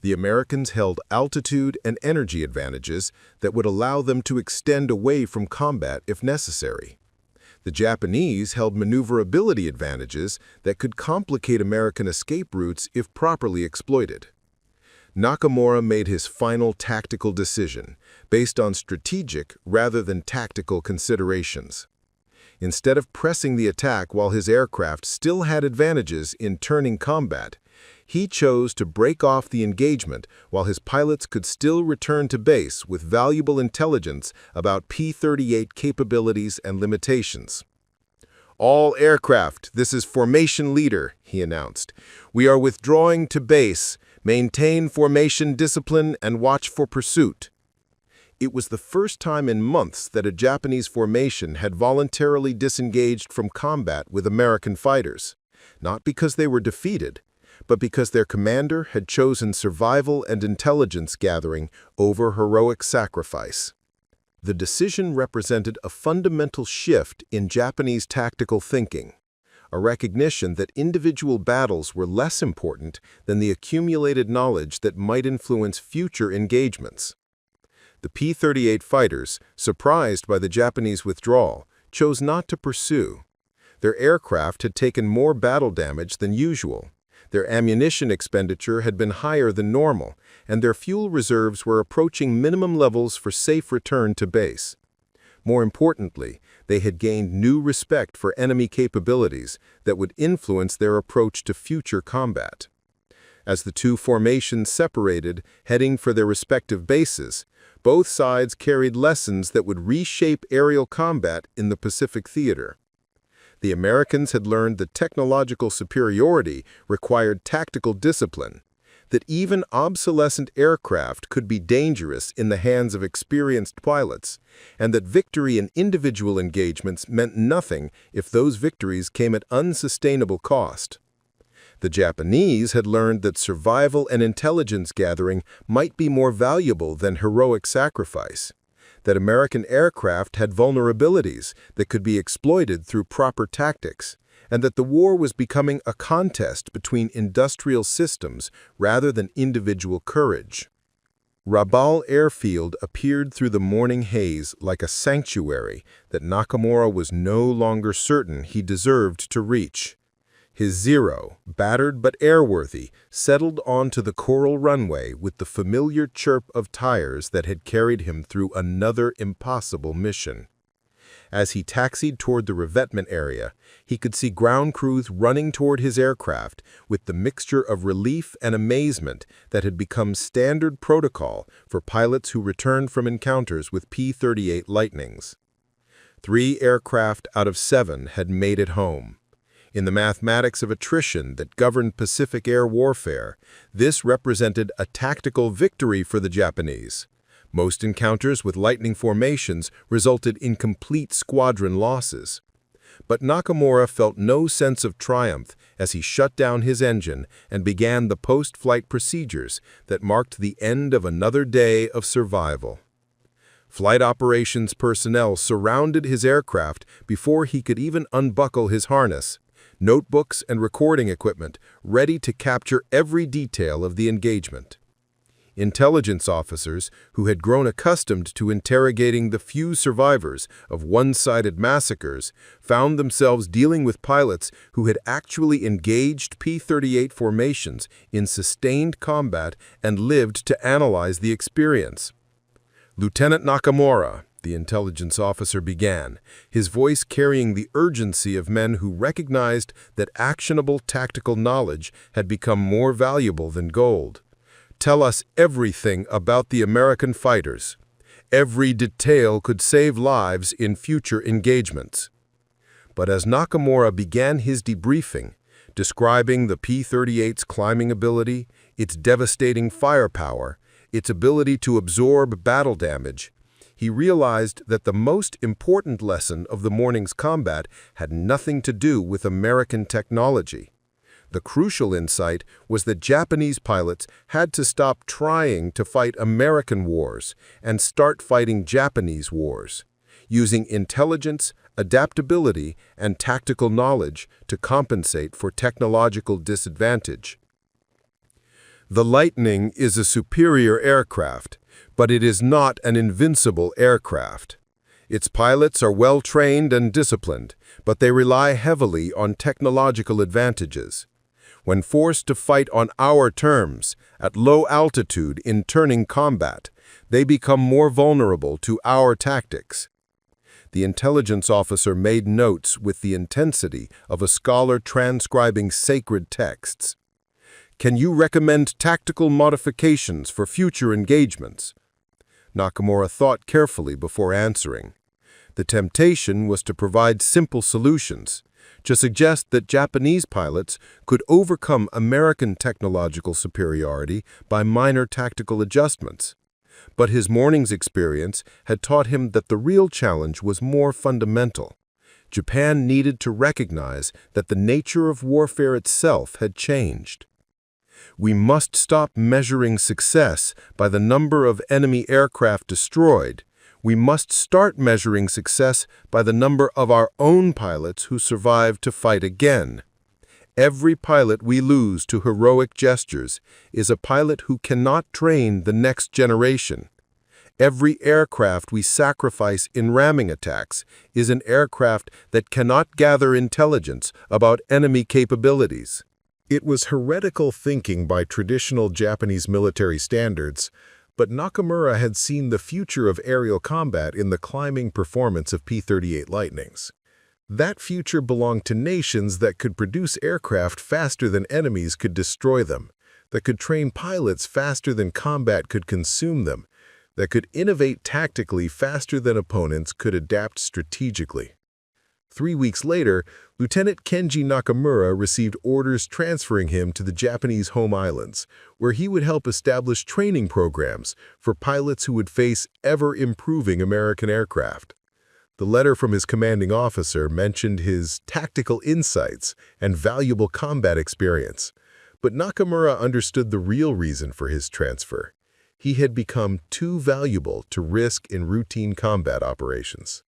[SPEAKER 1] The Americans held altitude and energy advantages that would allow them to extend away from combat if necessary. The Japanese held maneuverability advantages that could complicate American escape routes if properly exploited. Nakamura made his final tactical decision, based on strategic rather than tactical considerations. Instead of pressing the attack while his aircraft still had advantages in turning combat, he chose to break off the engagement while his pilots could still return to base with valuable intelligence about P-38 capabilities and limitations. "All aircraft, this is Formation Leader," he announced. "We are withdrawing to base. Maintain formation discipline and watch for pursuit." It was the first time in months that a Japanese formation had voluntarily disengaged from combat with American fighters, not because they were defeated, but because their commander had chosen survival and intelligence gathering over heroic sacrifice. The decision represented a fundamental shift in Japanese tactical thinking, a recognition that individual battles were less important than the accumulated knowledge that might influence future engagements. The P-38 fighters, surprised by the Japanese withdrawal, chose not to pursue. Their aircraft had taken more battle damage than usual. Their ammunition expenditure had been higher than normal, and their fuel reserves were approaching minimum levels for safe return to base. More importantly, they had gained new respect for enemy capabilities that would influence their approach to future combat. As the two formations separated, heading for their respective bases, both sides carried lessons that would reshape aerial combat in the Pacific theater. The Americans had learned that technological superiority required tactical discipline, that even obsolescent aircraft could be dangerous in the hands of experienced pilots, and that victory in individual engagements meant nothing if those victories came at unsustainable cost. The Japanese had learned that survival and intelligence gathering might be more valuable than heroic sacrifice, that American aircraft had vulnerabilities that could be exploited through proper tactics, and that the war was becoming a contest between industrial systems rather than individual courage. Rabaul Airfield appeared through the morning haze like a sanctuary that Nakamura was no longer certain he deserved to reach. His Zero, battered but airworthy, settled onto the coral runway with the familiar chirp of tires that had carried him through another impossible mission. As he taxied toward the revetment area, he could see ground crews running toward his aircraft with the mixture of relief and amazement that had become standard protocol for pilots who returned from encounters with P-38 Lightnings. 3 aircraft out of 7 had made it home. In the mathematics of attrition that governed Pacific air warfare, this represented a tactical victory for the Japanese. Most encounters with Lightning formations resulted in complete squadron losses. But Nakamura felt no sense of triumph as he shut down his engine and began the post-flight procedures that marked the end of another day of survival. Flight operations personnel surrounded his aircraft before he could even unbuckle his harness. Notebooks and recording equipment ready to capture every detail of the engagement. Intelligence officers, who had grown accustomed to interrogating the few survivors of one-sided massacres, found themselves dealing with pilots who had actually engaged P-38 formations in sustained combat and lived to analyze the experience. "Lieutenant Nakamura," the intelligence officer began, his voice carrying the urgency of men who recognized that actionable tactical knowledge had become more valuable than gold. "Tell us everything about the American fighters. Every detail could save lives in future engagements." But as Nakamura began his debriefing, describing the P-38's climbing ability,
[SPEAKER 2] its devastating firepower, its ability to absorb battle damage, he realized that the most important lesson of the morning's combat had nothing to do with American technology. The crucial insight was that Japanese pilots had to stop trying to fight American wars and start fighting Japanese wars, using intelligence, adaptability, and tactical knowledge to compensate for technological disadvantage. The Lightning is a superior aircraft, but it is not an invincible aircraft. Its pilots are well-trained and disciplined, but they rely heavily on technological advantages. When forced to fight on our terms, at low altitude in turning combat, they become more vulnerable to our tactics. The intelligence officer made notes with the intensity of a scholar transcribing sacred texts. Can you recommend tactical modifications for future engagements? Nakamura thought carefully before answering. The temptation was to provide simple solutions, to suggest that Japanese pilots could overcome American technological superiority by minor tactical adjustments. But his morning's experience had taught him that the real challenge was more fundamental. Japan needed to recognize that the nature of warfare itself had changed. We must stop measuring success by the number of enemy aircraft destroyed. We must start measuring success by the number of our own pilots who survive to fight again. Every pilot we lose to heroic gestures is a pilot who cannot train the next generation. Every aircraft we sacrifice in ramming attacks is an aircraft that cannot gather intelligence about enemy capabilities.
[SPEAKER 1] It was heretical thinking by traditional Japanese military standards, but Nakamura had seen the future of aerial combat in the climbing performance of P-38 Lightnings. That future belonged to nations that could produce aircraft faster than enemies could destroy them, that could train pilots faster than combat could consume them, that could innovate tactically faster than opponents could adapt strategically. 3 weeks later, Lieutenant Kenji Nakamura received orders transferring him to the Japanese home islands, where he would help establish training programs for pilots who would face ever-improving American aircraft. The letter from his commanding officer mentioned his tactical insights and valuable combat experience, but Nakamura understood the real reason for his transfer. He had become too valuable to risk in routine combat operations.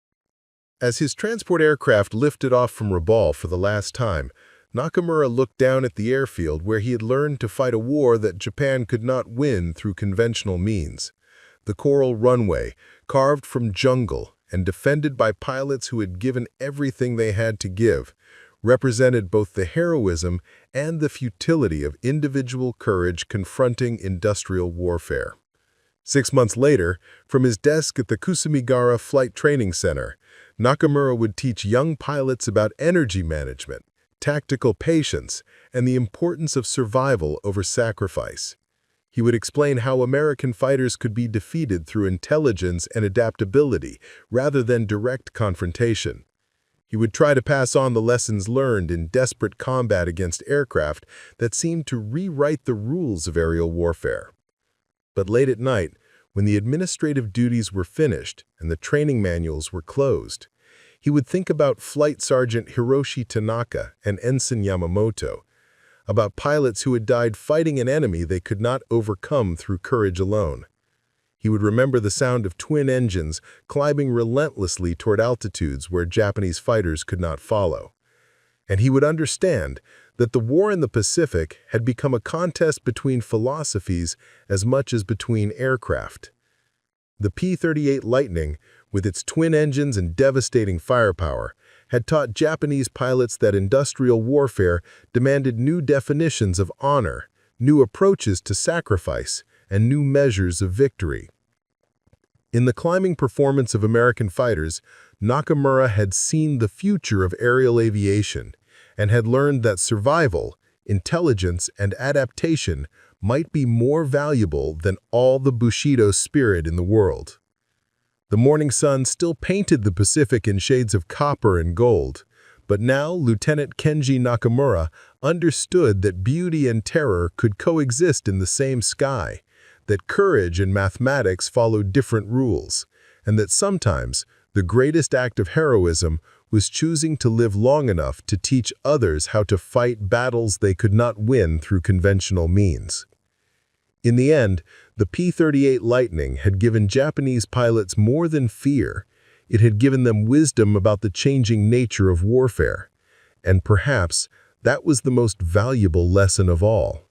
[SPEAKER 1] As his transport aircraft lifted off from Rabaul for the last time, Nakamura looked down at the airfield where he had learned to fight a war that Japan could not win through conventional means. The coral runway, carved from jungle and defended by pilots who had given everything they had to give, represented both the heroism and the futility of individual courage confronting industrial warfare. 6 months later, from his desk at the Kusumigara Flight Training Center, Nakamura would teach young pilots about energy management, tactical patience, and the importance of survival over sacrifice. He would explain how American fighters could be defeated through intelligence and adaptability rather than direct confrontation. He would try to pass on the lessons learned in desperate combat against aircraft that seemed to rewrite the rules of aerial warfare. But late at night, when the administrative duties were finished and the training manuals were closed, he would think about Flight Sergeant Hiroshi Tanaka and Ensign Yamamoto, about pilots who had died fighting an enemy they could not overcome through courage alone. He would remember the sound of twin engines climbing relentlessly toward altitudes where Japanese fighters could not follow. And he would understand that the war in the Pacific had become a contest between philosophies as much as between aircraft. The P-38 Lightning, with its twin engines and devastating firepower, had taught Japanese pilots that industrial warfare demanded new definitions of honor, new approaches to sacrifice, and new measures of victory. In the climbing performance of American fighters, Nakamura had seen the future of aerial aviation and had learned that survival, intelligence, and adaptation might be more valuable than all the Bushido spirit in the world. The morning sun still painted the Pacific in shades of copper and gold,
[SPEAKER 3] But now Lieutenant Kenji Nakamura understood that beauty and terror could coexist in the same sky, that courage and mathematics followed different rules, and that sometimes the greatest act of heroism was choosing to live long enough to teach others how to fight battles they could not win through conventional means. In the end, the P-38 Lightning had given Japanese pilots more than fear. It had given them wisdom about the changing nature of warfare. And perhaps that was the most valuable lesson of all.